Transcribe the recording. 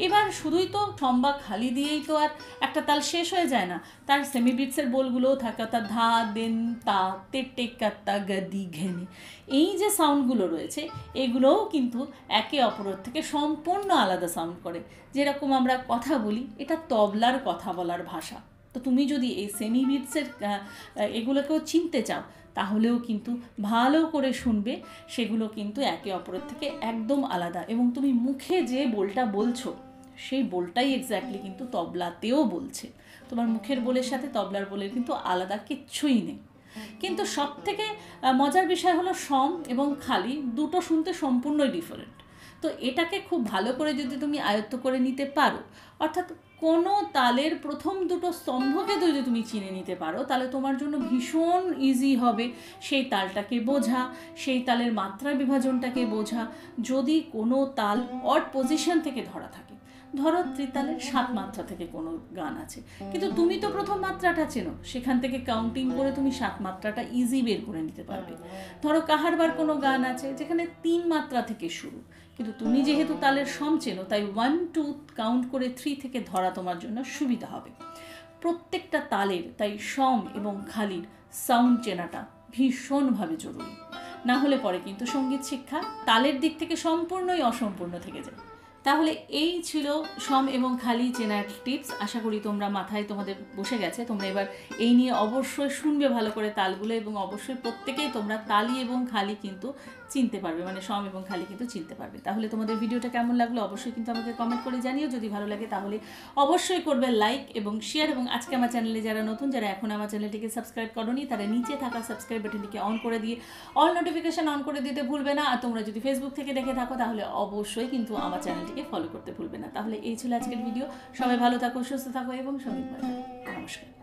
এবার শুধুই তো সম্বা খালি দিয়েই তো আর একটা তাল শেষ হয়ে যায় না, তার সেমি বিটসের বোলগুলোও থাকে, অর্থাৎ ধা দেন তা তে টেক্কাত্তা গদি ঘেনে, এই যে সাউন্ডগুলো রয়েছে এগুলোও কিন্তু একে অপরের থেকে সম্পূর্ণ আলাদা সাউন্ড করে। যেরকম আমরা কথা বলি, এটা তবলার কথা বলার ভাষা। তো তুমি যদি এই সেমি বিটসের এগুলোকেও চিনতে চাও তাহলেও কিন্তু ভালো করে শুনবে, সেগুলো কিন্তু একে অপরের থেকে একদম আলাদা। এবং তুমি মুখে যে বোলটা বলছো সেই বোলটাই এক্স্যাক্টলি কিন্তু তবলাতেও বলছে। তোমার মুখের বোলের সাথে তবলার বোলের কিন্তু আলাদা কিচ্ছুই নেই। কিন্তু সব থেকে মজার বিষয় হলো সম এবং খালি দুটো শুনতে সম্পূর্ণই ডিফারেন্ট। তো এটাকে খুব ভালো করে যদি তুমি আয়ত্ত করে নিতে পারো, অর্থাৎ কোনো তালের প্রথম দুটো স্তম্ভকে যদি তুমি চিনে নিতে পারো, তাহলে তোমার জন্য ভীষণ ইজি হবে সেই তালটাকে বোঝা, সেই তালের মাত্রা বিভাজনটাকে বোঝা। যদি কোনো তাল অড পজিশন থেকে ধরা থাকে, ধরো ত্রিতালের 7 মাত্রা থেকে কোনো গান আছে, কিন্তু তুমি তো প্রথম মাত্রাটা চেনো, সেখান থেকে কাউন্টিং করে তুমি 7 মাত্রাটা ইজি বের করে নিতে পারবে। ধরো কাহারবার কোনো গান আছে যেখানে 3 মাত্রা থেকে শুরু, কিন্তু তুমি যেহেতু তালের সম চেনো, তাই 1 2 কাউন্ট করে 3 থেকে ধরা তোমার জন্য সুবিধা হবে। প্রত্যেকটা তালের তাই সম এবং খালির সাউন্ড চেনাটা ভীষণভাবে জরুরি, না হলে পরে কিন্তু সঙ্গীত শিক্ষা তালের দিক থেকে সম্পূর্ণই অসম্পূর্ণ থেকে যায়। তাহলে এই ছিল সম এবং খালি চেনার টিপস। আশা করি তোমরা মাথায় তোমাদের বসে গেছে। তোমরা এবার এই নিয়ে অবশ্যই শুনবে ভালো করে তালগুলো, এবং অবশ্যই প্রত্যেকেই তোমরা তালি এবং খালি কিন্তু চিনতে পারবে, মানে সম এবং খালি কিন্তু চিনতে পারবে। তাহলে তোমাদের ভিডিওটা কেমন লাগলো অবশ্যই কিন্তু আমাকে কমেন্ট করে জানিও। যদি ভালো লাগে তাহলে অবশ্যই করবে লাইক এবং শেয়ার। এবং আজকে আমার চ্যানেলে যারা নতুন, যারা এখন আমার চ্যানেলটিকে সাবস্ক্রাইব করোনি, তারা নিচে থাকা সাবস্ক্রাইব বাটনটিকে অন করে দিয়ে অল নোটিফিকেশন অন করে দিতে ভুলবে না। আর তোমরা যদি ফেসবুক থেকে দেখে থাকো তাহলে অবশ্যই কিন্তু আমার চ্যানেলটিকে ফলো করতে ভুলবে না। তাহলে এই ছিল আজকের ভিডিও। সবাই ভালো থাকো, সুস্থ থাকো এবং সঙ্গীত। নমস্কার।